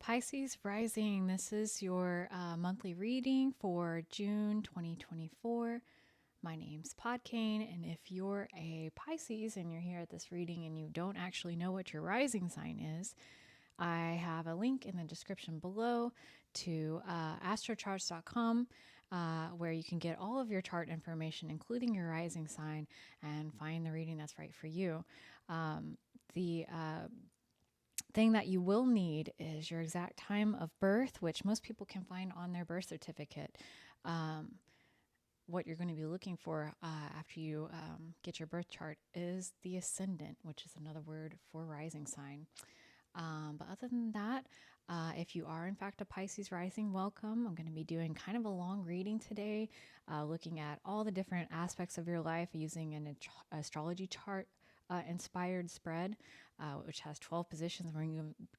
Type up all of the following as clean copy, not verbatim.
Pisces rising, this is your monthly reading for June 2024. My name's Podkane, and if you're a Pisces and you're here at this reading and you don't actually know what your rising sign is, I have a link in the description below to astrocharts.com where you can get all of your chart information, including your rising sign, and find the reading that's right for you. The thing that you will need is your exact time of birth, which most people can find on their birth certificate. What you're going to be looking for after you get your birth chart is the ascendant, which is another word for rising sign. But other than that, if you are in fact a Pisces rising, welcome. I'm going to be doing kind of a long reading today, looking at all the different aspects of your life using an astrology chart inspired spread, which has 12 positions. We're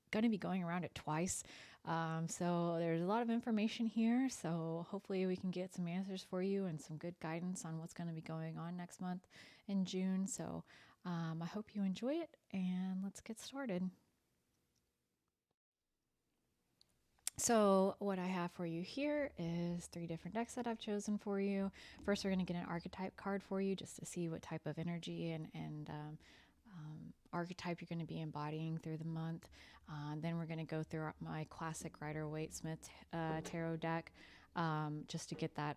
going to be going around it twice. So there's a lot of information here. So hopefully we can get some answers for you and some good guidance on what's going to be going on next month in June. So I hope you enjoy it, and let's get started. So what I have for you here is 3 different decks that I've chosen for you. First, we're going to get an archetype card for you just to see what type of energy and archetype you're going to be embodying through the month. Then we're going to go through my classic Rider-Waite-Smith tarot deck just to get that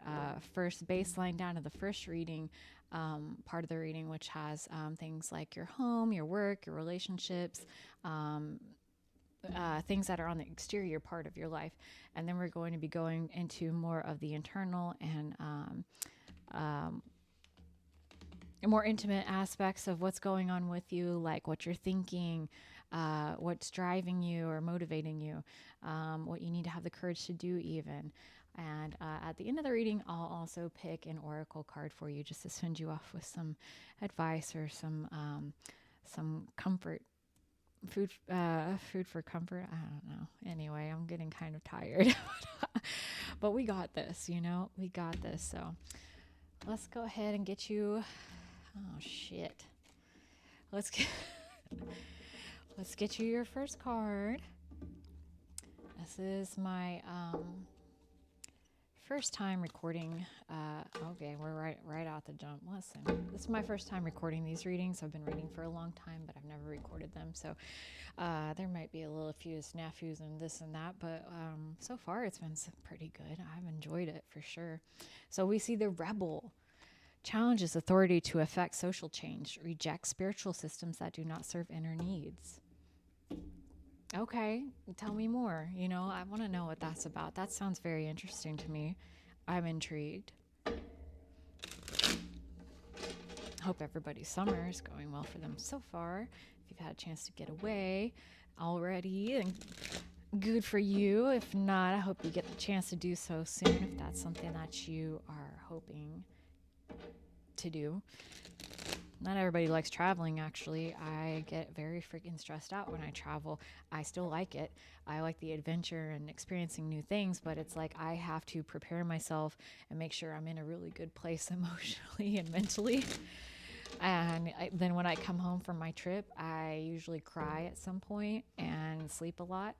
first baseline down to the first reading, part of the reading, which has things like your home, your work, your relationships, things that are on the exterior part of your life. And then we're going to be going into more of the internal and more intimate aspects of what's going on with you, like what you're thinking, what's driving you or motivating you, what you need to have the courage to do even. And at the end of the reading, I'll also pick an oracle card for you just to send you off with some advice or some comfort. Food for comfort. I don't know. Anyway, I'm getting kind of tired, but we got this. We got this. So let's go ahead and get you. Oh shit. Let's get you your first card. This is my first time recording. Okay, we're right out the jump. Listen, this is my first time recording these readings. I've been reading for a long time, but I've never recorded them. So there might be a few snafus and this and that, but so far it's been pretty good. I've enjoyed it for sure. So we see the rebel. Challenges authority to effect social change. Rejects spiritual systems that do not serve inner needs. Okay, tell me more. I want to know what that's about. That sounds very interesting to me. I'm intrigued. Hope everybody's summer is going well for them so far. If you've had a chance to get away already, then good for you. If not, I hope you get the chance to do so soon if that's something that you are hoping to do. Not everybody likes traveling, actually. I get very freaking stressed out when I travel. I still like it. I like the adventure and experiencing new things, but it's like I have to prepare myself and make sure I'm in a really good place emotionally and mentally. And then when I come home from my trip, I usually cry at some point and sleep a lot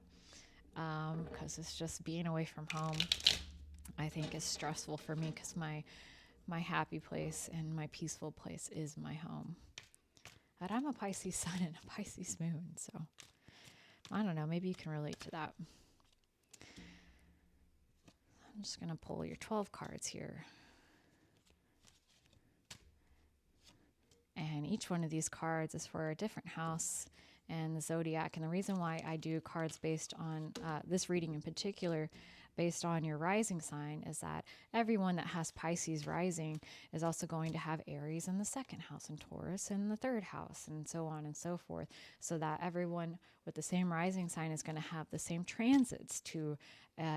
because it's just being away from home, I think, is stressful for me because my happy place and my peaceful place is my home. But I'm a Pisces sun and a Pisces moon, so I don't know, maybe you can relate to that. I'm just going to pull your 12 cards here. And each one of these cards is for a different house and the zodiac. And the reason why I do cards based on this reading in particular, based on your rising sign, is that everyone that has Pisces rising is also going to have Aries in the 2nd house and Taurus in the 3rd house and so on and so forth. So that everyone with the same rising sign is going to have the same transits to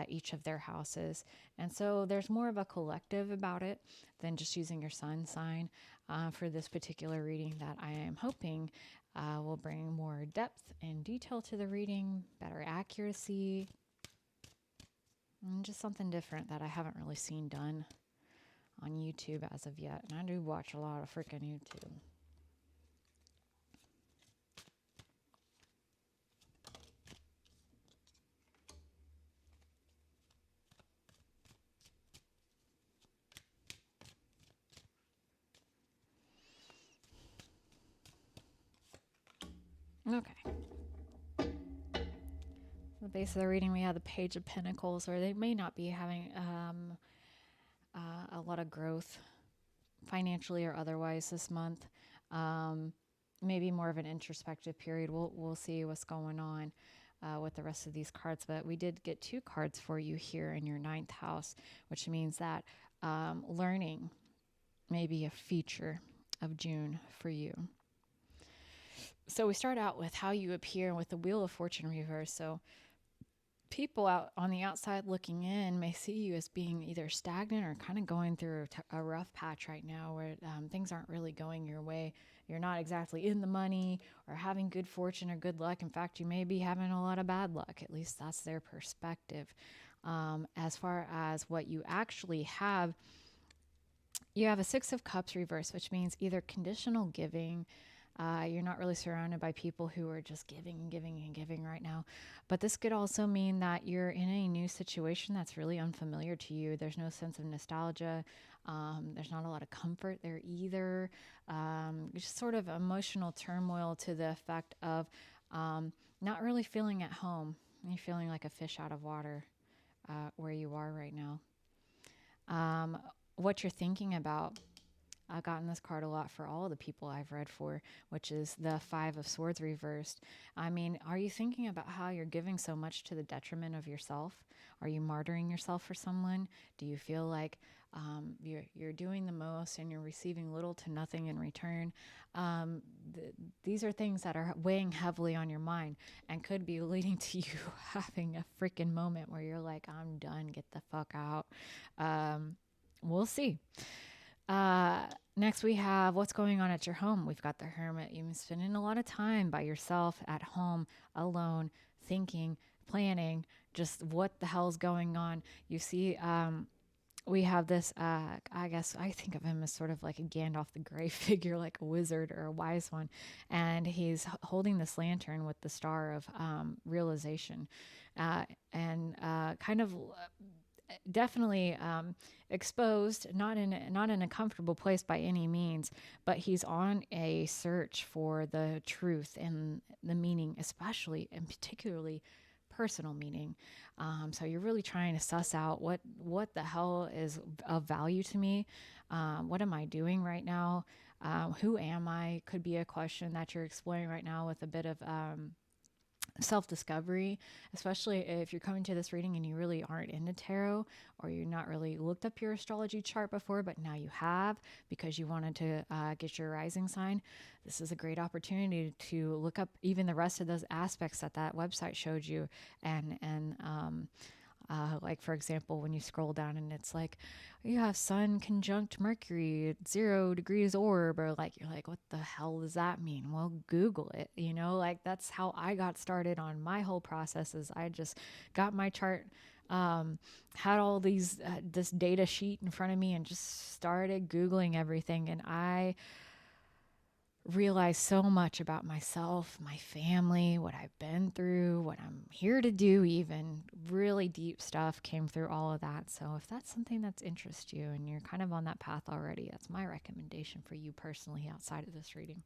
each of their houses. And so there's more of a collective about it than just using your sun sign for this particular reading that I am hoping will bring more depth and detail to the reading, better accuracy, and just something different that I haven't really seen done on YouTube as of yet. And I do watch a lot of freaking YouTube. Okay. The base of the reading, we have the Page of Pentacles, or they may not be having a lot of growth financially or otherwise this month. Um, Maybe more of an introspective period. We'll see what's going on with the rest of these cards. But we did get 2 cards for you here in your 9th house, which means that learning may be a feature of June for you. So we start out with how you appear with the Wheel of Fortune reverse. So people out on the outside looking in may see you as being either stagnant or kind of going through a rough patch right now where things aren't really going your way. You're not exactly in the money or having good fortune or good luck. In fact, you may be having a lot of bad luck. At least that's their perspective. As far as what you actually have, you have a 6 of Cups reverse, which means either conditional giving. You're not really surrounded by people who are just giving and giving and giving right now. But this could also mean that you're in a new situation that's really unfamiliar to you. There's no sense of nostalgia. There's not a lot of comfort there either. Just sort of emotional turmoil to the effect of not really feeling at home. You're feeling like a fish out of water where you are right now. What you're thinking about, I've gotten this card a lot for all of the people I've read for, which is the 5 of Swords reversed. I mean, are you thinking about how you're giving so much to the detriment of yourself? Are you martyring yourself for someone? Do you feel like you're doing the most and you're receiving little to nothing in return? These are things that are weighing heavily on your mind and could be leading to you having a freaking moment where you're like, I'm done, get the fuck out. We'll see. Next we have what's going on at your home. We've got the Hermit. You've been spending a lot of time by yourself at home, alone, thinking, planning, just what the hell's going on. You see, we have this, I guess I think of him as sort of like a Gandalf the Grey figure, like a wizard or a wise one. And he's holding this lantern with the star of realization and kind of definitely exposed, not in a comfortable place by any means, but he's on a search for the truth and the meaning, especially and particularly personal meaning. So you're really trying to suss out what the hell is of value to me. What am I doing right now? Who am I? Could be a question that you're exploring right now with a bit of self-discovery, especially if you're coming to this reading and you really aren't into tarot, or you're not really looked up your astrology chart before, but now you have because you wanted to get your rising sign. This is a great opportunity to look up even the rest of those aspects that website showed you, and like for example, when you scroll down and it's like you have Sun conjunct Mercury at 0 degrees orb, or like you're like, what the hell does that mean? Well, Google it. Like that's how I got started on my whole process. Is I just got my chart, had all these this data sheet in front of me and just started Googling everything, and I realized so much about myself, my family, what I've been through, what I'm here to do. Even really deep stuff came through all of that. So if that's something that's interests you and you're kind of on that path already, that's my recommendation for you personally outside of this reading.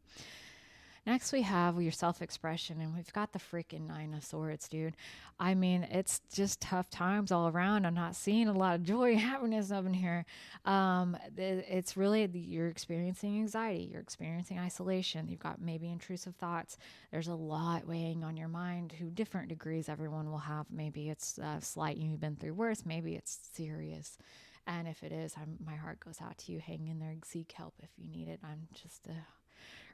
Next, we have your self-expression, and we've got the freaking 9 of Swords, dude. I mean, it's just tough times all around. I'm not seeing a lot of joy and happiness up in here. It's really, you're experiencing anxiety. You're experiencing isolation. You've got maybe intrusive thoughts. There's a lot weighing on your mind to different degrees everyone will have. Maybe it's slight, you've been through worse. Maybe it's serious. And if it is, my heart goes out to you. Hang in there, seek help if you need it. I'm just a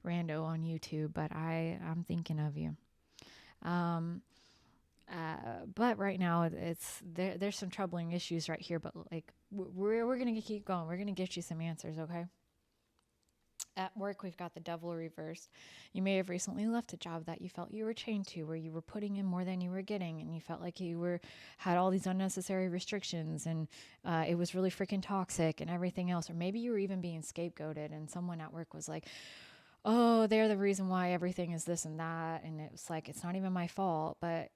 rando on YouTube, but I'm thinking of you. But right now there's some troubling issues right here, but like we're gonna keep going. We're gonna get you some answers, okay? At work, we've got the Devil reversed. You may have recently left a job that you felt you were chained to, where you were putting in more than you were getting, and you felt like you had all these unnecessary restrictions, and it was really freaking toxic and everything else. Or maybe you were even being scapegoated, and someone at work was like, oh, they're the reason why everything is this and that. And it was like, it's not even my fault, but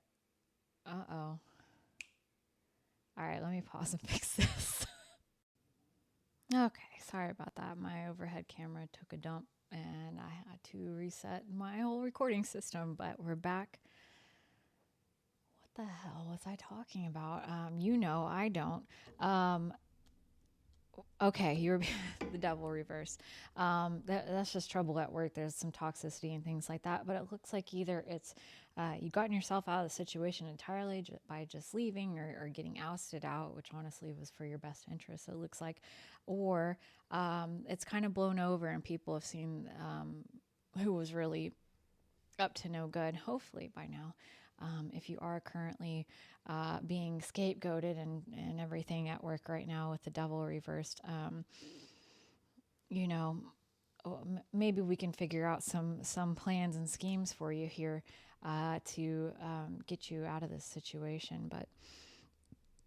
uh-oh. All right, let me pause and fix this. Okay, sorry about that. My overhead camera took a dump and I had to reset my whole recording system, but we're back. What the hell was I talking about? I don't. Um, okay, you're the devil reverse. That's just trouble at work. There's some toxicity and things like that. But it looks like either it's you've gotten yourself out of the situation entirely by just leaving or getting ousted out, which honestly was for your best interest, it looks like, or it's kind of blown over and people have seen who was really up to no good, hopefully by now. If you are currently being scapegoated and everything at work right now with the devil reversed, you know, maybe we can figure out some plans and schemes for you here to get you out of this situation. But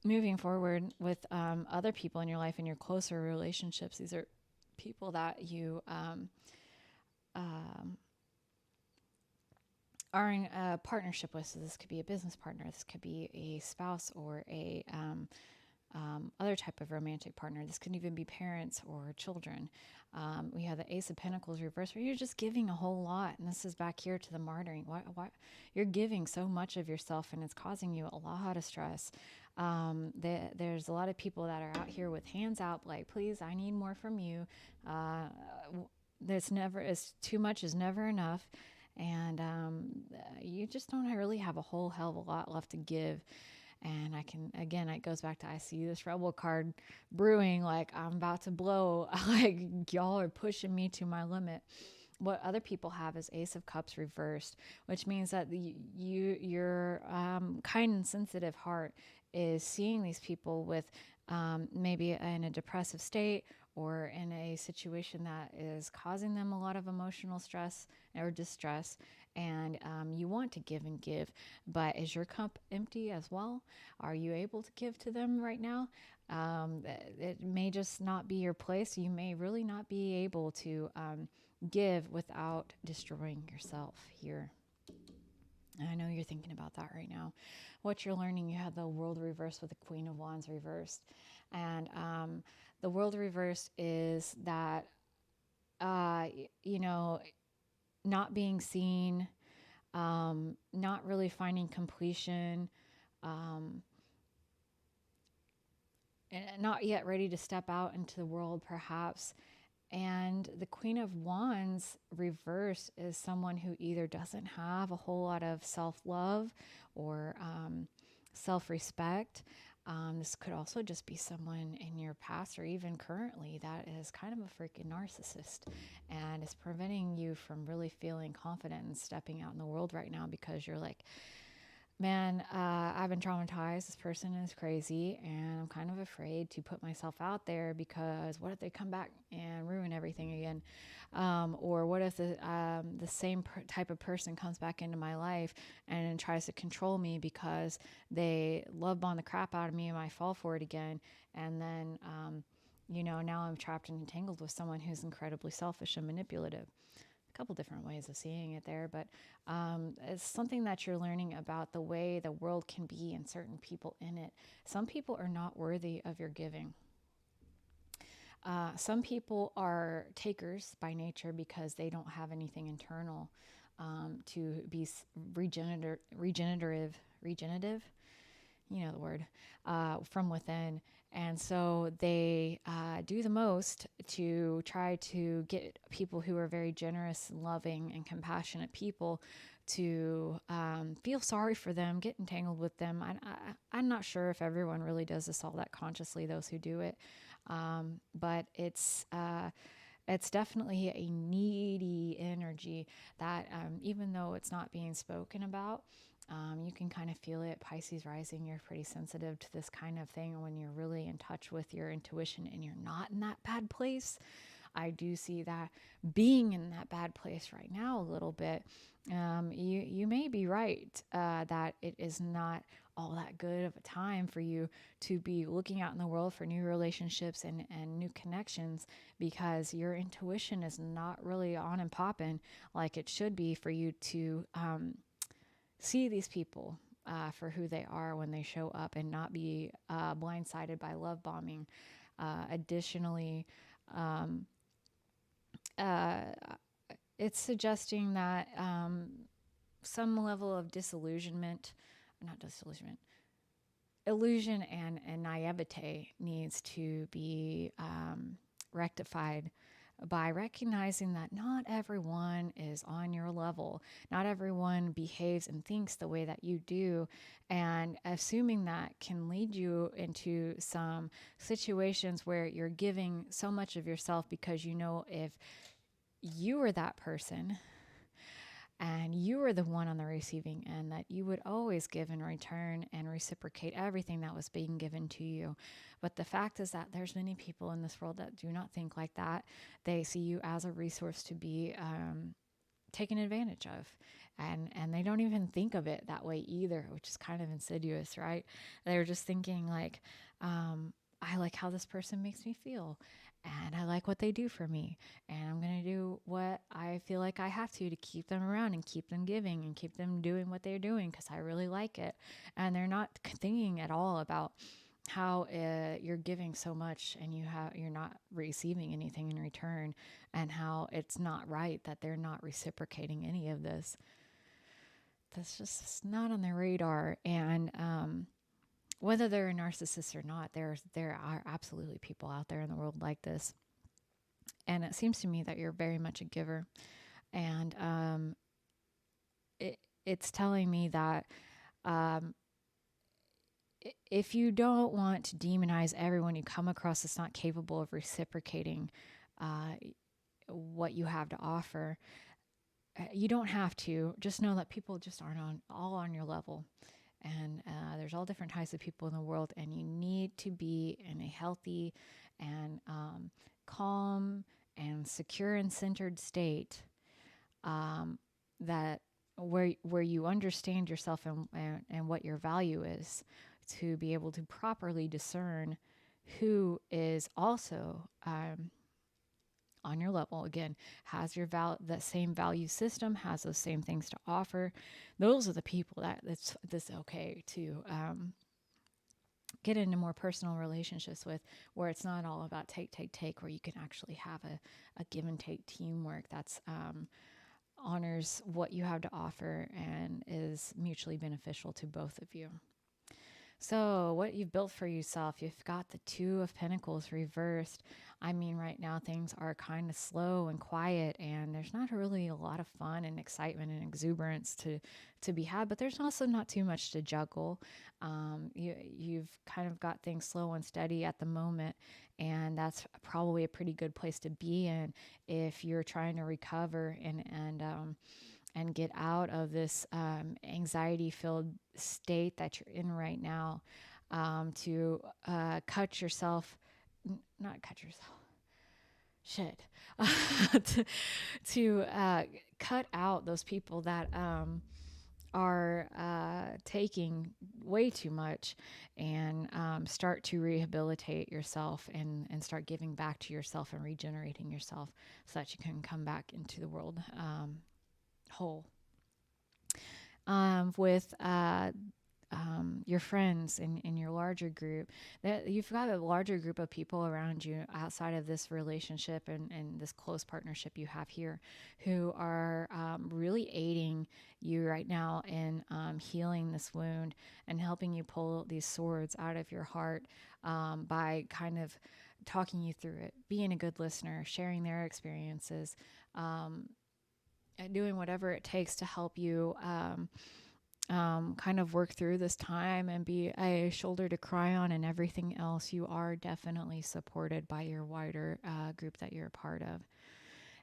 moving forward with other people in your life and your closer relationships, these are people that you are in a partnership with. So this could be a business partner, this could be a spouse or a other type of romantic partner. This could even be parents or children. We have the Ace of Pentacles reversed, where you're just giving a whole lot, and this is back here to the martyring. Why you're giving so much of yourself, and it's causing you a lot of stress. There's a lot of people that are out here with hands out, like, please, I need more from you. There's never is too much is never enough, and you just don't really have a whole hell of a lot left to give. And again, it goes back to, I see this rebel card brewing, like I'm about to blow, like y'all are pushing me to my limit. What other people have is Ace of Cups reversed, which means that your kind and sensitive heart is seeing these people with maybe in a depressive state or in a situation that is causing them a lot of emotional stress or distress, and you want to give and give, but is your cup empty as well? Are you able to give to them right now? It may just not be your place. You may really not be able to give without destroying yourself here. I know you're thinking about that right now. What you're learning, you have the World reversed with the Queen of Wands reversed. And the World reversed is that, not being seen, not really finding completion, and not yet ready to step out into the world, perhaps. And the Queen of Wands reverse is someone who either doesn't have a whole lot of self-love or self-respect. This could also just be someone in your past or even currently that is kind of a freaking narcissist and is preventing you from really feeling confident and stepping out in the world right now, because you're like, man, I've been traumatized. This person is crazy, and I'm kind of afraid to put myself out there, because what if they come back and ruin everything again? Or what if the same type of person comes back into my life and tries to control me because they love bomb the crap out of me and I fall for it again? And then, now I'm trapped and entangled with someone who's incredibly selfish and manipulative. Couple different ways of seeing it there, but it's something that you're learning about the way the world can be and certain people in it. Some people are not worthy of your giving. Some people are takers by nature because they don't have anything internal to be regenerative, you know the word, from within. And so they do the most to try to get people who are very generous, loving, and compassionate people to feel sorry for them, get entangled with them. I'm not sure if everyone really does this all that consciously, those who do it. But it's definitely a needy energy that even though it's not being spoken about, you can kind of feel it. Pisces rising, you're pretty sensitive to this kind of thing when you're really in touch with your intuition and you're not in that bad place. I do see that being in that bad place right now a little bit. You may be right that it is not all that good of a time for you to be looking out in the world for new relationships and new connections, because your intuition is not really on and popping like it should be for you to see these people for who they are when they show up and not be blindsided by love bombing. Additionally, Um, uh, it's suggesting that some level of disillusionment, not disillusionment, illusion and naivete needs to be rectified by recognizing that not everyone is on your level. Not everyone behaves and thinks the way that you do. And assuming that can lead you into some situations where you're giving so much of yourself because you know if you were that person and you were the one on the receiving end, that you would always give in return and reciprocate everything that was being given to you. But the fact is that there's many people in this world that do not think like that. They see you as a resource to be taken advantage of. And they don't even think of it that way either, which is kind of insidious, right? They're just thinking like, I like how this person makes me feel, and I like what they do for me, and I'm going to do what I feel like I have to keep them around and keep them giving and keep them doing what they're doing because I really like it. And they're not thinking at all about how you're giving so much and you're not receiving anything in return, and how it's not right that they're not reciprocating any of this. That's just not on their radar. And whether they're a narcissist or not, there are absolutely people out there in the world like this. And it seems to me that you're very much a giver. And it's telling me that um, if you don't want to demonize everyone you come across that's not capable of reciprocating what you have to offer, you don't have to. Just know that people just aren't all on your level. And there's all different types of people in the world, and you need to be in a healthy and calm and secure and centered state, that where you understand yourself and what your value is, to be able to properly discern who is also on your level, again, has your that same value system, has those same things to offer. Those are the people that it's okay to get into more personal relationships with, where it's not all about take, where you can actually have a give and take teamwork that's honors what you have to offer and is mutually beneficial to both of you. So, what you've built for yourself, you've got the Two of Pentacles reversed. I mean, right now things are kind of slow and quiet, and there's not really a lot of fun and excitement and exuberance to be had, but there's also not too much to juggle. You've kind of got things slow and steady at the moment, and that's probably a pretty good place to be in if you're trying to recover and get out of this anxiety filled state that you're in right now, to cut yourself, not cut yourself, shit, to cut out those people that are taking way too much, and start to rehabilitate yourself and start giving back to yourself and regenerating yourself so that you can come back into the world whole. With your friends in your larger group, that you've got a larger group of people around you outside of this relationship and this close partnership you have here, who are really aiding you right now in healing this wound and helping you pull these swords out of your heart, by kind of talking you through it, being a good listener, sharing their experiences, doing whatever it takes to help you kind of work through this time and be a shoulder to cry on, and everything else. You are definitely supported by your wider group that you're a part of.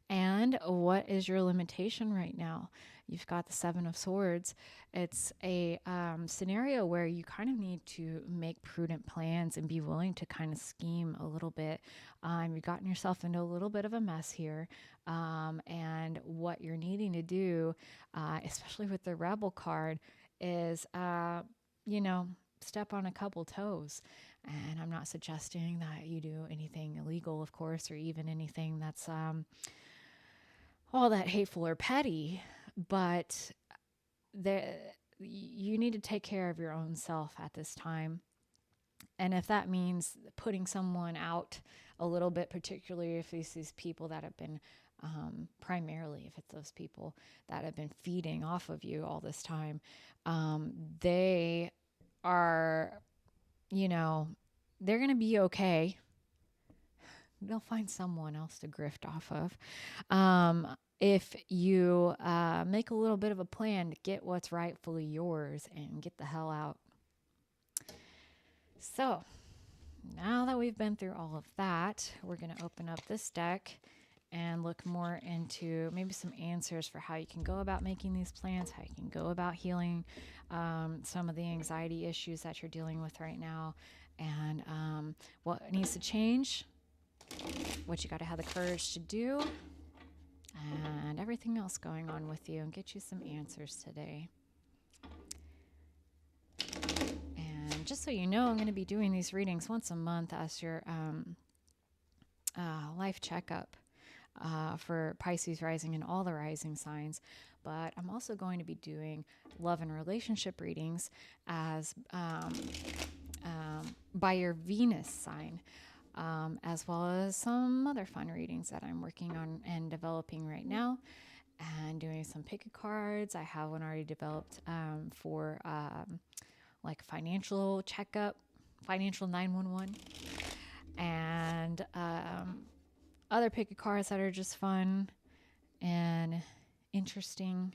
And what is your limitation right now? You've got the Seven of Swords. It's a scenario where you kind of need to make prudent plans and be willing to kind of scheme a little bit. You've gotten yourself into a little bit of a mess here. And what you're needing to do, especially with the Rebel card, is, step on a couple toes. And I'm not suggesting that you do anything illegal, of course, or even anything that's all that hateful or petty, but you need to take care of your own self at this time. And if that means putting someone out a little bit, particularly if it's these people that have been, primarily if it's those people that have been feeding off of you all this time, they are, you know, they're going to be okay. They'll find someone else to grift off of. If you make a little bit of a plan to get what's rightfully yours and get the hell out. So, now that we've been through all of that, we're going to open up this deck and look more into maybe some answers for how you can go about making these plans, how you can go about healing some of the anxiety issues that you're dealing with right now, and what needs to change, what you got to have the courage to do, and everything else going on with you, and get you some answers today. And just so you know, I'm going to be doing these readings once a month as your life checkup for Pisces rising and all the rising signs. But I'm also going to be doing love and relationship readings as by your Venus sign, as well as some other fun readings that I'm working on and developing right now, and doing some pick a cards. I have one already developed for like financial checkup, financial 911, and other pick a cards that are just fun and interesting.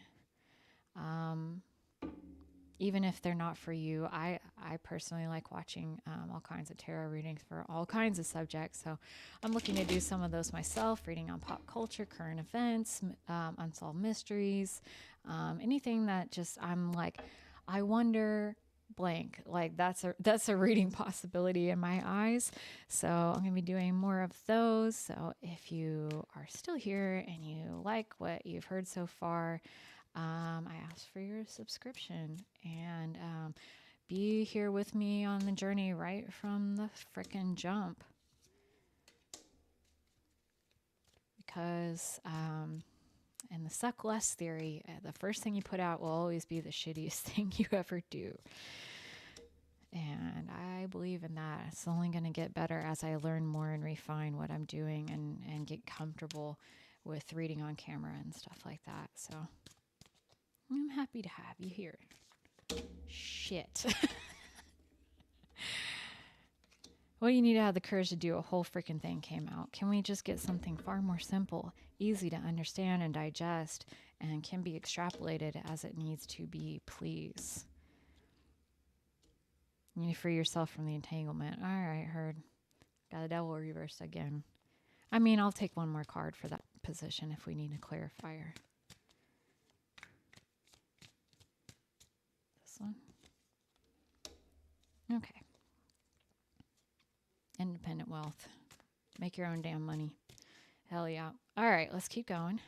Even if they're not for you, I personally like watching all kinds of tarot readings for all kinds of subjects. So I'm looking to do some of those myself, reading on pop culture, current events, unsolved mysteries, anything that just I'm like, I wonder blank. Like that's a reading possibility in my eyes. So I'm gonna be doing more of those. So if you are still here and you like what you've heard so far, I ask for your subscription and be here with me on the journey right from the frickin' jump. Because in the suck less theory, the first thing you put out will always be the shittiest thing you ever do. And I believe in that. It's only going to get better as I learn more and refine what I'm doing and get comfortable with reading on camera and stuff like that. So I'm happy to have you here. Shit. What you need to have the courage to do, a whole freaking thing came out. Can we just get something far more simple, easy to understand and digest, and can be extrapolated as it needs to be, please? You need to free yourself from the entanglement. All right, heard. Got the devil reversed again. I mean, I'll take one more card for that position if we need a clarifier. This one. Okay. Independent wealth. Make your own damn money. Hell yeah. All right, let's keep going.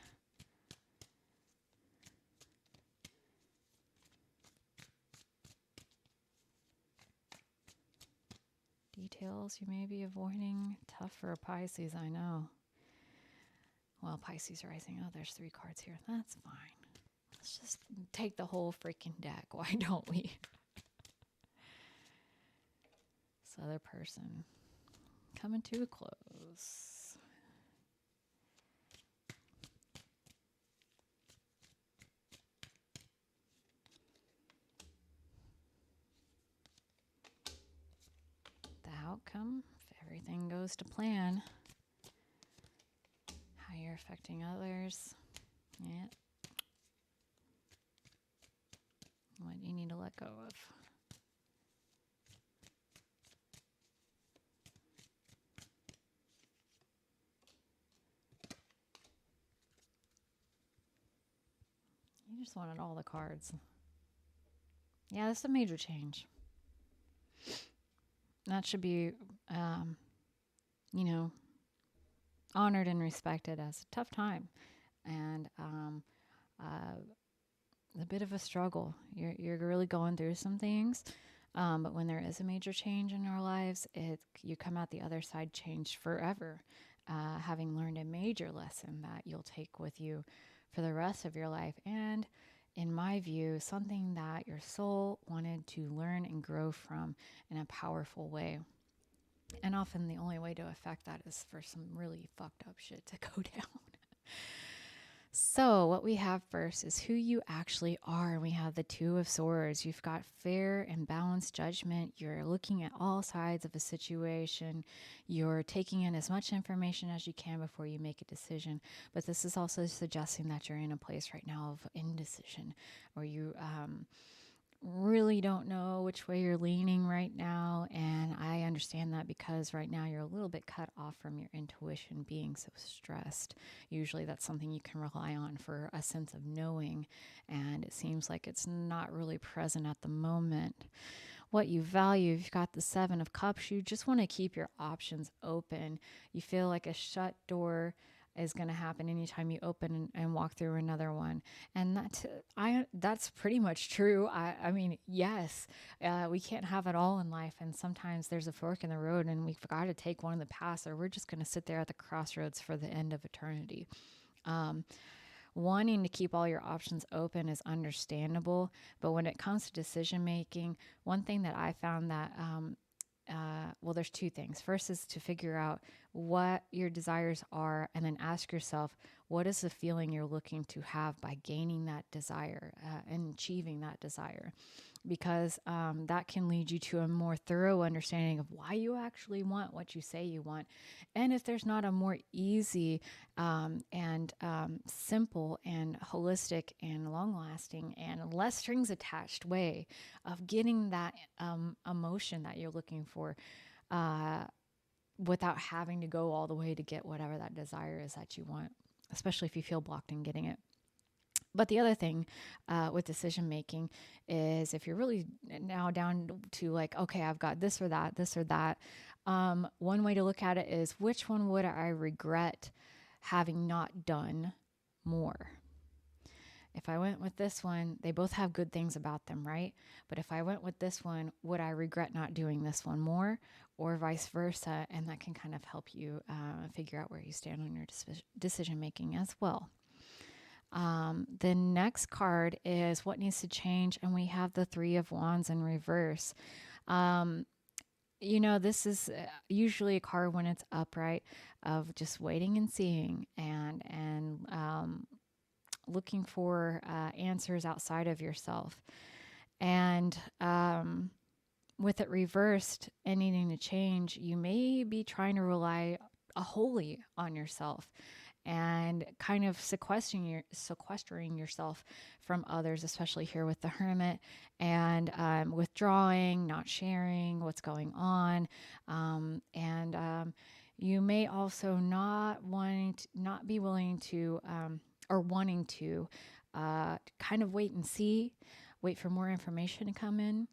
Details you may be avoiding. Tough for a Pisces, I know. Well, Pisces rising. Oh, there's 3 cards here. That's fine. Let's just take the whole freaking deck. Why don't we? This other person coming to a close. The outcome, if everything goes to plan, how you're affecting others. Yeah. What you need to let go of. You just wanted all the cards. Yeah, that's a major change. That should be, honored and respected as a tough time. And a bit of a struggle. You're really going through some things. But when there is a major change in our lives, you come out the other side changed forever, having learned a major lesson that you'll take with you for the rest of your life and in my view, something that your soul wanted to learn and grow from in a powerful way. And often the only way to affect that is for some really fucked up shit to go down. So, what we have first is who you actually are. We have the Two of Swords. You've got fair and balanced judgment. You're looking at all sides of a situation. You're taking in as much information as you can before you make a decision. But this is also suggesting that you're in a place right now of indecision, or you really don't know which way you're leaning right now. And I understand that because right now you're a little bit cut off from your intuition being so stressed. Usually that's something you can rely on for a sense of knowing. And it seems like it's not really present at the moment. What you value, you've got the Seven of Cups. You just want to keep your options open. You feel like a shut door is going to happen anytime you open and walk through another one. And that's pretty much true. I mean, yes, we can't have it all in life. And sometimes there's a fork in the road and we've got to take one of the paths, or we're just going to sit there at the crossroads for the end of eternity. Wanting to keep all your options open is understandable. But when it comes to decision making, one thing that I found that well, there's two things. First is to figure out what your desires are, and then ask yourself, what is the feeling you're looking to have by gaining that desire and achieving that desire? Because that can lead you to a more thorough understanding of why you actually want what you say you want. And if there's not a more easy and simple and holistic and long lasting and less strings attached way of getting that emotion that you're looking for without having to go all the way to get whatever that desire is that you want, especially if you feel blocked in getting it. But the other thing with decision making is if you're really now down to like, okay, I've got this or that. One way to look at it is, which one would I regret having not done more? If I went with this one, they both have good things about them, right? But if I went with this one, would I regret not doing this one more, or vice versa? And that can kind of help you figure out where you stand on your decision making as well. The next card is what needs to change, and we have the Three of Wands in reverse. This is usually a card when it's upright of just waiting and seeing and looking for answers outside of yourself. And with it reversed and needing to change, you may be trying to rely wholly on yourself and kind of sequestering yourself from others, especially here with the Hermit, and withdrawing, not sharing what's going on, and you may also not be willing to or wanting to kind of wait and see, wait for more information to come in.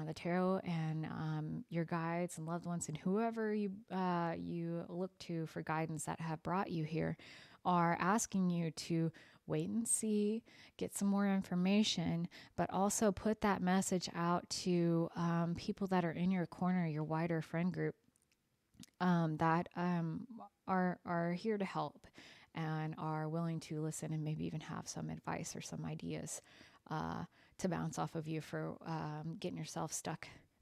The tarot and your guides and loved ones and whoever you look to for guidance that have brought you here are asking you to wait and see, get some more information, but also put that message out to people that are in your corner, your wider friend group, that are here to help and are willing to listen and maybe even have some advice or some ideas to bounce off of you for getting yourself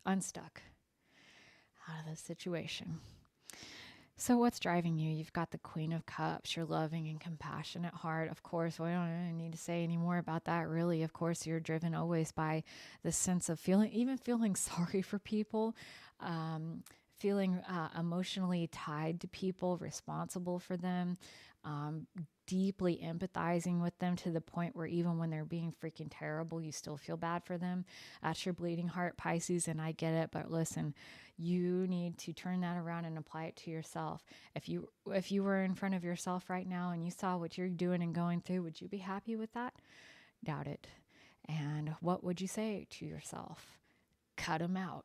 unstuck out of the situation. So what's driving you? You've got the Queen of Cups, your loving and compassionate heart. Of course, we don't need to say any more about that, really. Of course, you're driven always by the sense of feeling sorry for people, feeling emotionally tied to people, responsible for them, deeply empathizing with them to the point where even when they're being freaking terrible, you still feel bad for them. That's your bleeding heart, Pisces, and I get it, but listen, you need to turn that around and apply it to yourself. If you were in front of yourself right now and you saw what you're doing and going through, would you be happy with that? Doubt it. And what would you say to yourself? Cut them out.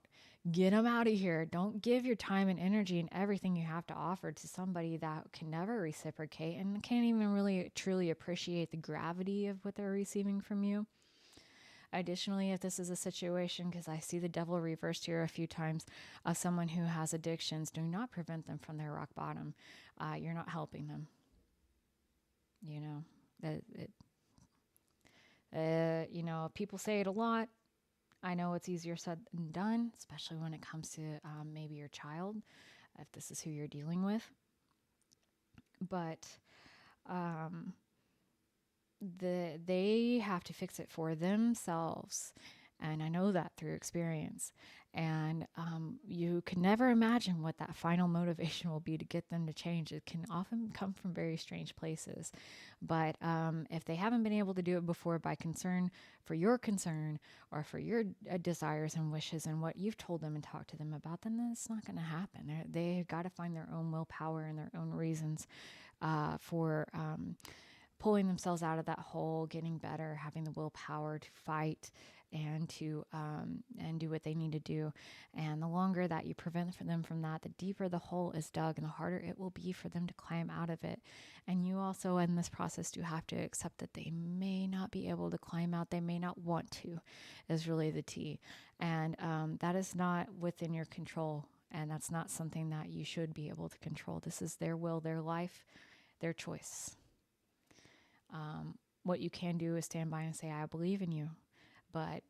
Get them out of here. Don't give your time and energy and everything you have to offer to somebody that can never reciprocate and can't even really truly appreciate the gravity of what they're receiving from you. Additionally, if this is a situation, because I see the devil reversed here a few times, of someone who has addictions, do not prevent them from their rock bottom. You're not helping them. That People say it a lot. I know it's easier said than done, especially when it comes to maybe your child, if this is who you're dealing with. But um, they have to fix it for themselves. And I know that through experience. And you can never imagine what that final motivation will be to get them to change. It can often come from very strange places. But if they haven't been able to do it before by concern for your concern or for your desires and wishes and what you've told them and talked to them about, then it's not going to happen. They've got to find their own willpower and their own reasons for pulling themselves out of that hole, getting better, having the willpower to fight and to and do what they need to do. And the longer that you prevent them from that, the deeper the hole is dug and the harder it will be for them to climb out of it. And you also in this process do have to accept that they may not be able to climb out. They may not want to, is really the T. And that is not within your control. And that's not something that you should be able to control. This is their will, their life, their choice. What you can do is stand by and say, I believe in you, but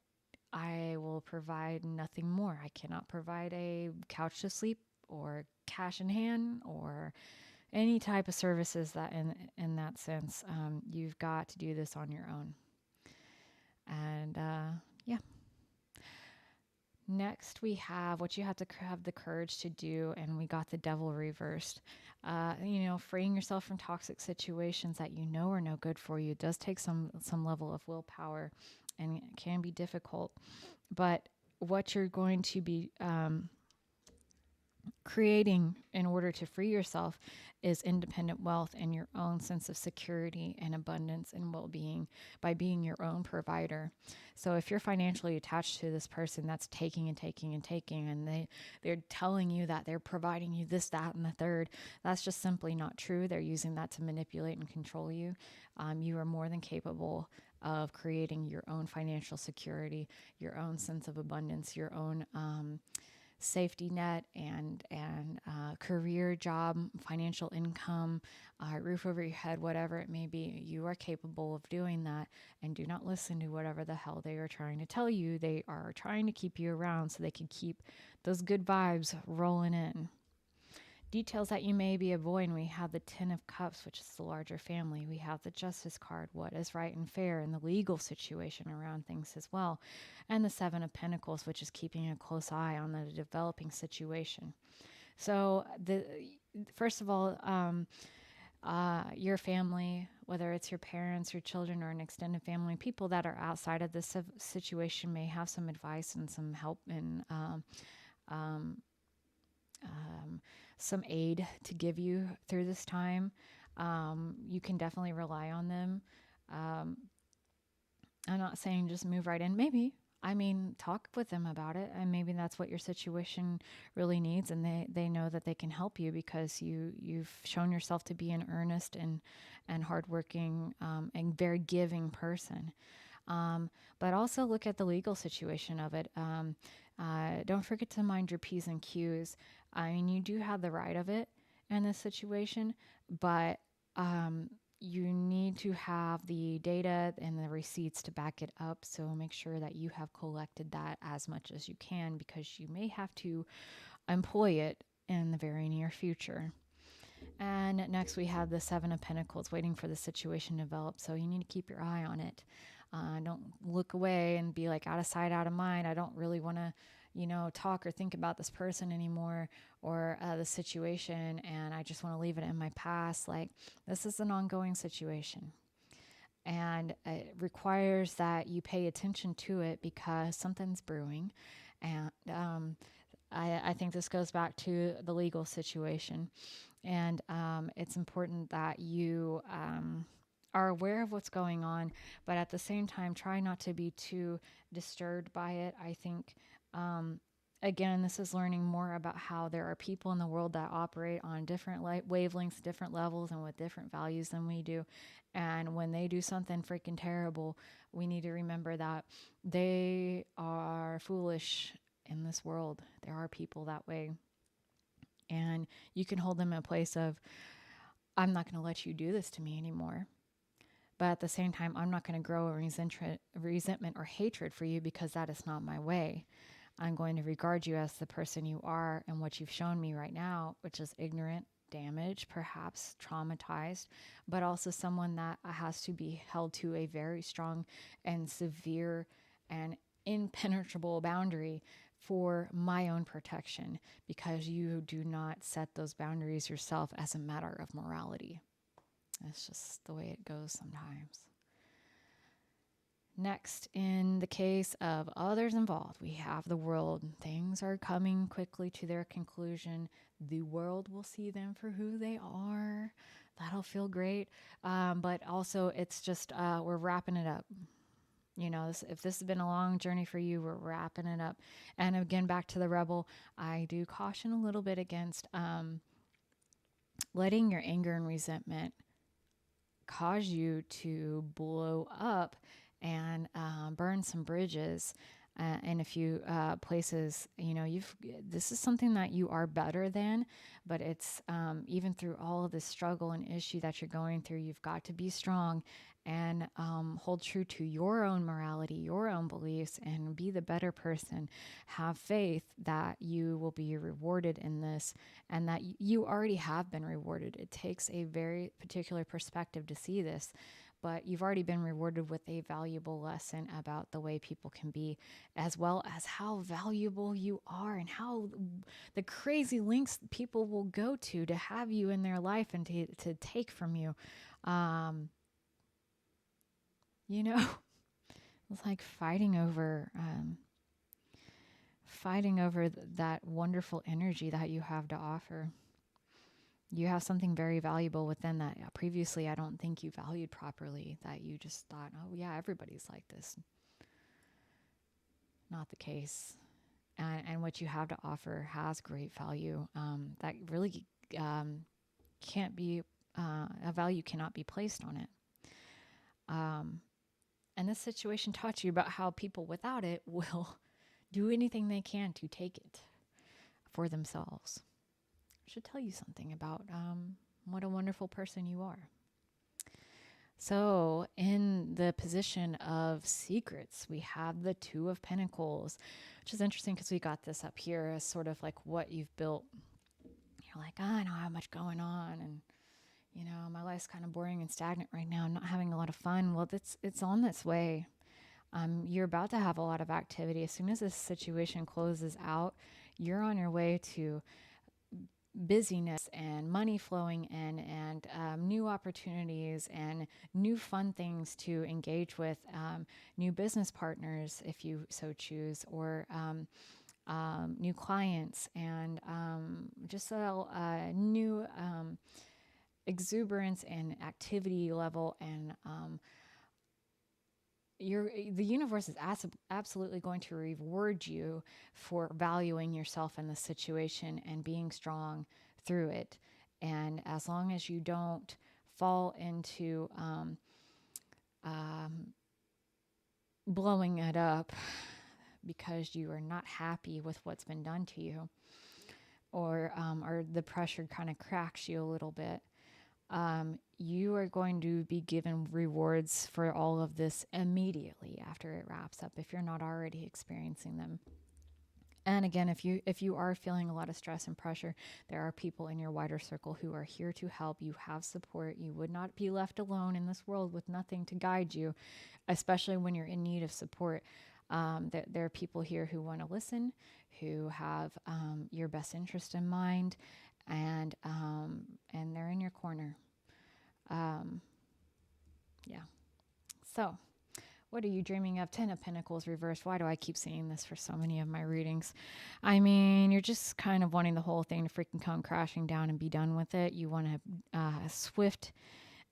I will provide nothing more. I cannot provide a couch to sleep or cash in hand or any type of services that in that sense. You've got to do this on your own. And yeah. Next, we have what you have to have the courage to do, and we got the devil reversed. Freeing yourself from toxic situations that you know are no good for you does take some level of willpower, and it can be difficult. But what you're going to be creating in order to free yourself is independent wealth and your own sense of security and abundance and well-being by being your own provider. So if you're financially attached to this person that's taking and taking and taking, and they're telling you that they're providing you this, that, and the third, that's just simply not true. They're using that to manipulate and control you. You are more than capable of creating your own financial security, your own sense of abundance, your own safety net and career, job, financial income, roof over your head, whatever it may be. You are capable of doing that, and do not listen to whatever the hell they are trying to tell you. They are trying to keep you around so they can keep those good vibes rolling in. Details that you may be avoiding: we have the Ten of Cups, which is the larger family. We have the Justice card, what is right and fair, and the legal situation around things as well. And the Seven of Pentacles, which is keeping a close eye on the developing situation. So, first of all, your family, whether it's your parents, your children, or an extended family, people that are outside of this situation may have some advice and some help and some aid to give you through this time. You can definitely rely on them. I'm not saying just move right in. Maybe. I mean, talk with them about it, and maybe that's what your situation really needs, and they know that they can help you because you've shown yourself to be an earnest and hardworking and very giving person. But also look at the legal situation of it. Don't forget to mind your P's and Q's. I mean, you do have the right of it in this situation, but you need to have the data and the receipts to back it up. So make sure that you have collected that as much as you can, because you may have to employ it in the very near future. And next we have the Seven of Pentacles, waiting for the situation to develop. So you need to keep your eye on it. Don't look away and be like out of sight, out of mind. I don't really want to, talk or think about this person anymore, or the situation, and I just want to leave it in my past. Like, this is an ongoing situation, and it requires that you pay attention to it because something's brewing. And I think this goes back to the legal situation, and it's important that you are aware of what's going on, but at the same time, try not to be too disturbed by it. I think, again, this is learning more about how there are people in the world that operate on different wavelengths, different levels, and with different values than we do. And when they do something freaking terrible, we need to remember that they are foolish in this world. There are people that way. And you can hold them in a place of, I'm not going to let you do this to me anymore. But at the same time, I'm not going to grow a resentment or hatred for you, because that is not my way. I'm going to regard you as the person you are and what you've shown me right now, which is ignorant, damaged, perhaps traumatized, but also someone that has to be held to a very strong and severe and impenetrable boundary for my own protection, because you do not set those boundaries yourself as a matter of morality. That's just the way it goes sometimes. Next, in the case of others involved, we have the world. Things are coming quickly to their conclusion. The world will see them for who they are. That'll feel great. But also, it's just, we're wrapping it up. You know, if this has been a long journey for you, we're wrapping it up. And again, back to the rebel, I do caution a little bit against letting your anger and resentment cause you to blow up and burn some bridges in a few places. You know, this is something that you are better than, but it's even through all of this struggle and issue that you're going through, you've got to be strong and hold true to your own morality, your own beliefs, and be the better person. Have faith that you will be rewarded in this, and that you already have been rewarded. It takes a very particular perspective to see this, but you've already been rewarded with a valuable lesson about the way people can be, as well as how valuable you are and how the crazy lengths people will go to have you in their life and to take from you. You know, it's like fighting over that wonderful energy that you have to offer. You have something very valuable within that previously I don't think you valued properly, that you just thought, oh yeah, everybody's like this. Not the case. And what you have to offer has great value that really can't be, a value cannot be placed on it. And this situation taught you about how people without it will do anything they can to take it for themselves. Should tell you something about what a wonderful person you are. So in the position of secrets, we have the Two of Pentacles, which is interesting because we got this up here as sort of like what you've built. You're like, I don't have much going on, and you know, my life's kind of boring and stagnant right now. I'm not having a lot of fun. Well, it's on its way. You're about to have a lot of activity. As soon as this situation closes out, you're on your way to busyness and money flowing in, and new opportunities and new fun things to engage with, new business partners if you so choose, or new clients, and just a new exuberance and activity level, and the universe is absolutely going to reward you for valuing yourself in the situation and being strong through it. And as long as you don't fall into blowing it up because you are not happy with what's been done to you, or the pressure kind of cracks you a little bit, you are going to be given rewards for all of this immediately after it wraps up, if you're not already experiencing them. And again, if you are feeling a lot of stress and pressure, there are people in your wider circle who are here to help. You have support. You would not be left alone in this world with nothing to guide you, especially when you're in need of support. There are people here who want to listen, who have your best interest in mind, and they're in your corner. Yeah. So, what are you dreaming of? 10 of Pentacles reversed. Why do I keep seeing this for so many of my readings? I mean, you're just kind of wanting the whole thing to freaking come crashing down and be done with it. You want a swift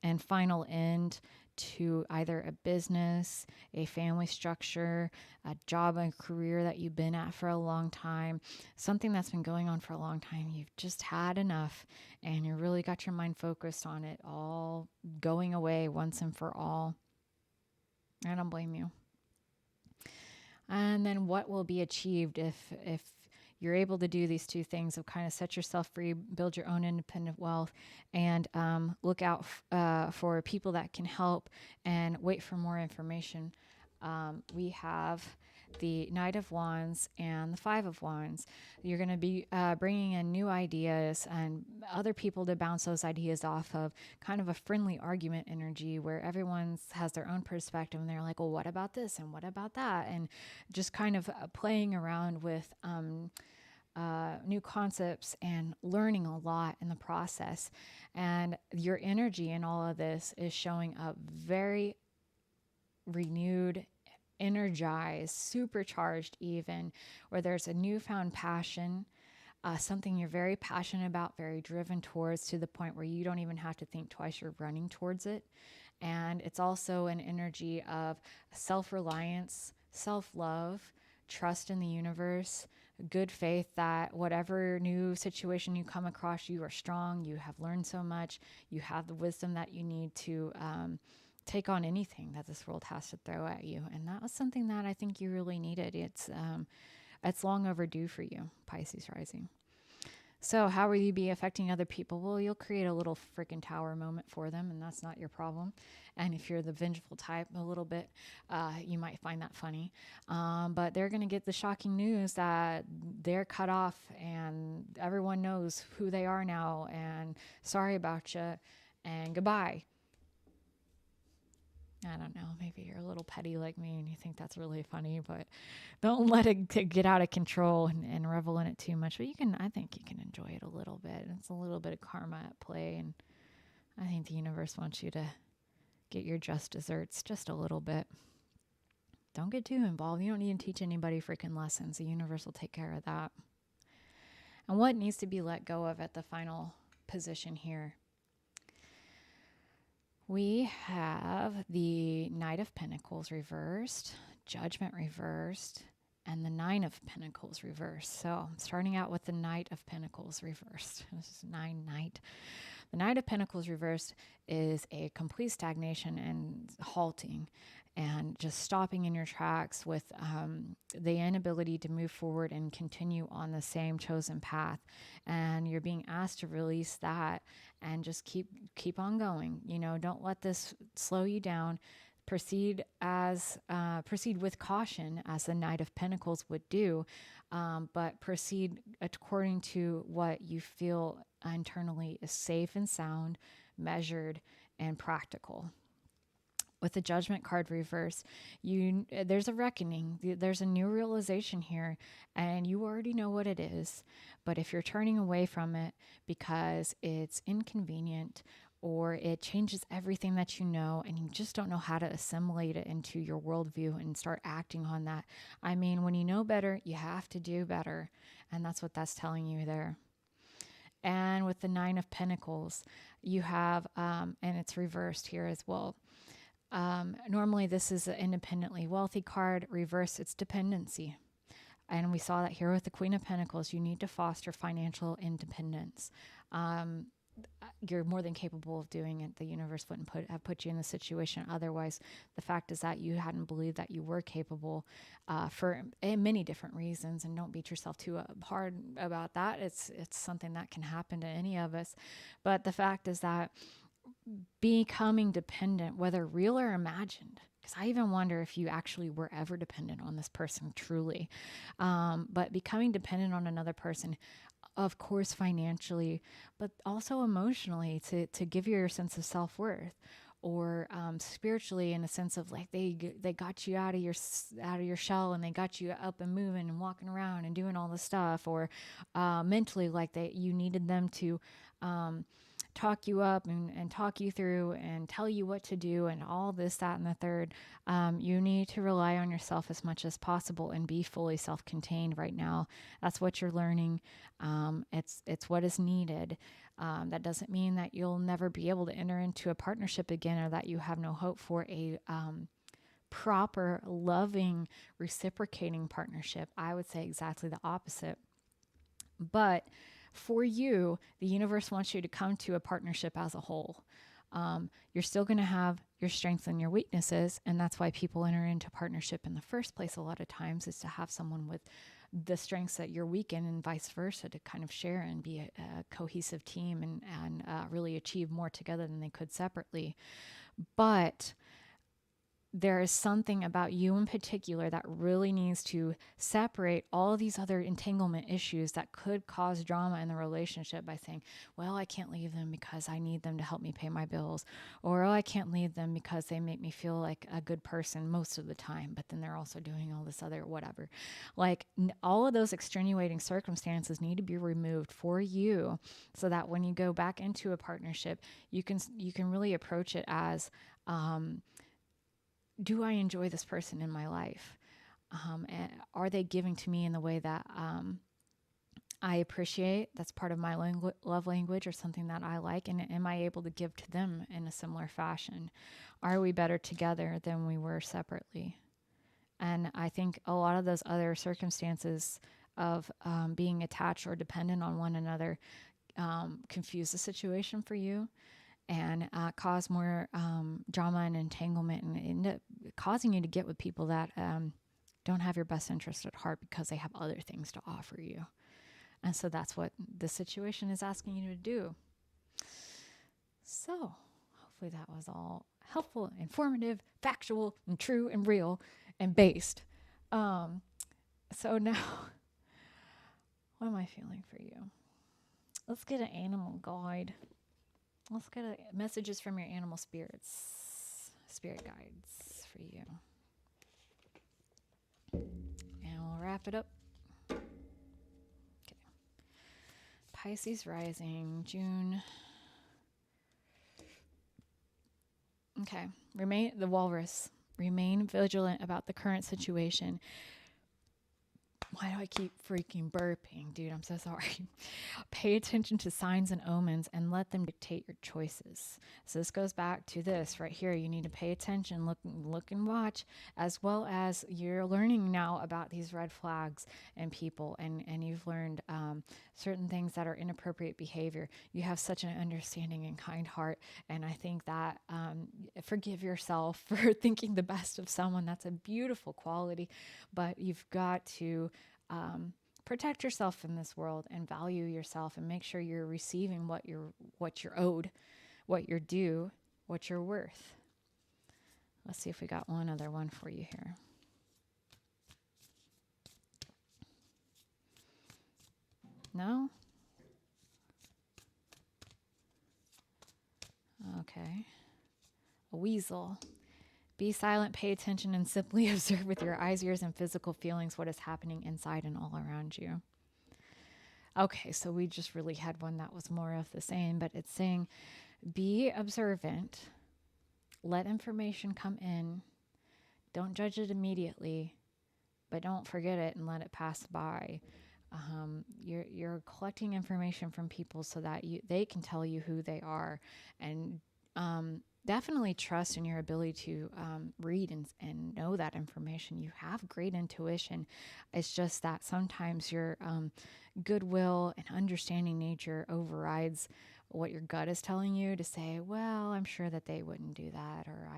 and final end to either a business, a family structure, a job, a career that you've been at for a long time, something that's been going on for a long time. You've just had enough, and you really got your mind focused on it all going away once and for all. I don't blame you. And then what will be achieved if you're able to do these two things of kind of set yourself free, build your own independent wealth, and look out for people that can help and wait for more information. We have the Knight of Wands and the Five of Wands. You're going to be bringing in new ideas and other people to bounce those ideas off of, kind of a friendly argument energy where everyone has their own perspective and they're like, well, what about this and what about that? And just kind of playing around with new concepts and learning a lot in the process. And your energy in all of this is showing up very renewed, energized, supercharged, even where there's a newfound passion, something you're very passionate about, very driven towards, to the point where you don't even have to think twice, you're running towards it. And it's also an energy of self-reliance, self-love, trust in the universe, good faith that whatever new situation you come across, you are strong, you have learned so much, you have the wisdom that you need to take on anything that this world has to throw at you. And that was something that I think you really needed. It's long overdue for you, Pisces rising. So how will you be affecting other people? Well, you'll create a little freaking tower moment for them, and that's not your problem. And if you're the vengeful type, a little bit, you might find that funny. But they're going to get the shocking news that they're cut off and everyone knows who they are now, and sorry about you and goodbye. I don't know, maybe you're a little petty like me and you think that's really funny, but don't let it get out of control and revel in it too much. But I think you can enjoy it a little bit. It's a little bit of karma at play, and I think the universe wants you to get your just desserts just a little bit. Don't get too involved. You don't need to teach anybody freaking lessons. The universe will take care of that. And what needs to be let go of at the final position here? We have the Knight of Pentacles reversed, Judgment reversed, and the Nine of Pentacles reversed. So starting out with the Knight of Pentacles reversed. This is Knight. The Knight of Pentacles reversed is a complete stagnation and halting and just stopping in your tracks with the inability to move forward and continue on the same chosen path. And you're being asked to release that and just keep on going. You know, don't let this slow you down. Proceed with caution, as the Knight of Pentacles would do, but proceed according to what you feel internally is safe and sound, measured, and practical. With the Judgment card reverse, there's a reckoning. There's a new realization here, and you already know what it is. But if you're turning away from it because it's inconvenient or it changes everything that you know and you just don't know how to assimilate it into your worldview and start acting on that. I mean, when you know better, you have to do better. And that's what that's telling you there. And with the Nine of Pentacles, you have, and it's reversed here as well. Normally this is an independently wealthy card. Reverse, it's dependency. And we saw that here with the Queen of Pentacles. You need to foster financial independence. You're more than capable of doing it. The universe wouldn't have put you in the situation otherwise. The fact is that you hadn't believed that you were capable for many different reasons, and don't beat yourself too hard about that. It's something that can happen to any of us. But the fact is that becoming dependent, whether real or imagined, because I even wonder if you actually were ever dependent on this person truly, but becoming dependent on another person, of course, financially, but also emotionally, to give you your sense of self-worth, or spiritually, in a sense of like they got you out of your shell and they got you up and moving and walking around and doing all the stuff, or mentally, like you needed them to talk you up and talk you through and tell you what to do and all this, that, and the third. You need to rely on yourself as much as possible and be fully self-contained right now. That's what you're learning. It's what is needed. That doesn't mean that you'll never be able to enter into a partnership again, or that you have no hope for a proper, loving, reciprocating partnership. I would say exactly the opposite. But for you, the universe wants you to come to a partnership as a whole. You're still going to have your strengths and your weaknesses, and that's why people enter into partnership in the first place a lot of times, is to have someone with the strengths that you're weak in, and vice versa, to kind of share and be a cohesive team and really achieve more together than they could separately. But there is something about you in particular that really needs to separate all these other entanglement issues that could cause drama in the relationship by saying, well, I can't leave them because I need them to help me pay my bills, or oh, I can't leave them because they make me feel like a good person most of the time, but then they're also doing all this other whatever. Like all of those extenuating circumstances need to be removed for you, so that when you go back into a partnership, you can really approach it as, do I enjoy this person in my life? And are they giving to me in the way that I appreciate? That's part of my love language, or something that I like. And am I able to give to them in a similar fashion? Are we better together than we were separately? And I think a lot of those other circumstances of being attached or dependent on one another confuse the situation for you, and cause more drama and entanglement, and end up causing you to get with people that don't have your best interest at heart because they have other things to offer you. And so that's what the situation is asking you to do. So hopefully that was all helpful, informative, factual, and true, and real, and based. So now, what am I feeling for you? Let's get an animal guide. Let's get messages from your animal spirits, spirit guides for you. And we'll wrap it up. Okay. Pisces rising, June. Okay. The walrus. Remain vigilant about the current situation. Why do I keep freaking burping? Dude, I'm so sorry. Pay attention to signs and omens and let them dictate your choices. So this goes back to this right here. You need to pay attention, look and watch, as well as you're learning now about these red flags and people, and you've learned certain things that are inappropriate behavior. You have such an understanding and kind heart, and I think that forgive yourself for thinking the best of someone. That's a beautiful quality, but you've got to protect yourself in this world and value yourself, and make sure you're receiving what you're owed, what you're due, what you're worth. Let's see if we got one other one for you here. No? Okay. A weasel. Be silent, pay attention, and simply observe with your eyes, ears, and physical feelings what is happening inside and all around you. Okay, so we just really had one that was more of the same, but it's saying be observant, let information come in, don't judge it immediately, but don't forget it and let it pass by. You're collecting information from people so that they can tell you who they are, and definitely trust in your ability to read and know that information. You have great intuition. It's just that sometimes your goodwill and understanding nature overrides what your gut is telling you to say, well, I'm sure that they wouldn't do that, or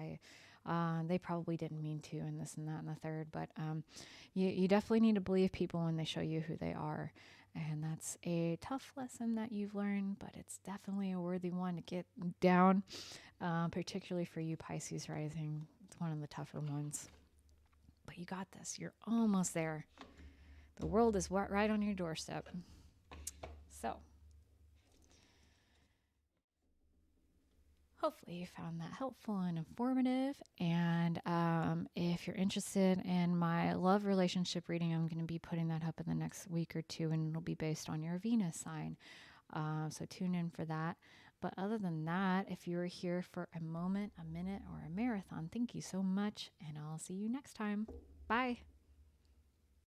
they probably didn't mean to, and this and that and the third. But you definitely need to believe people when they show you who they are. And that's a tough lesson that you've learned, but it's definitely a worthy one to get down, particularly for you, Pisces rising. It's one of the tougher ones. But you got this. You're almost there. The world is right on your doorstep. So, hopefully you found that helpful and informative. And if you're interested in my love relationship reading, I'm going to be putting that up in the next week or two, and it'll be based on your Venus sign. So tune in for that. But other than that, if you were here for a moment, a minute, or a marathon, thank you so much, and I'll see you next time. Bye.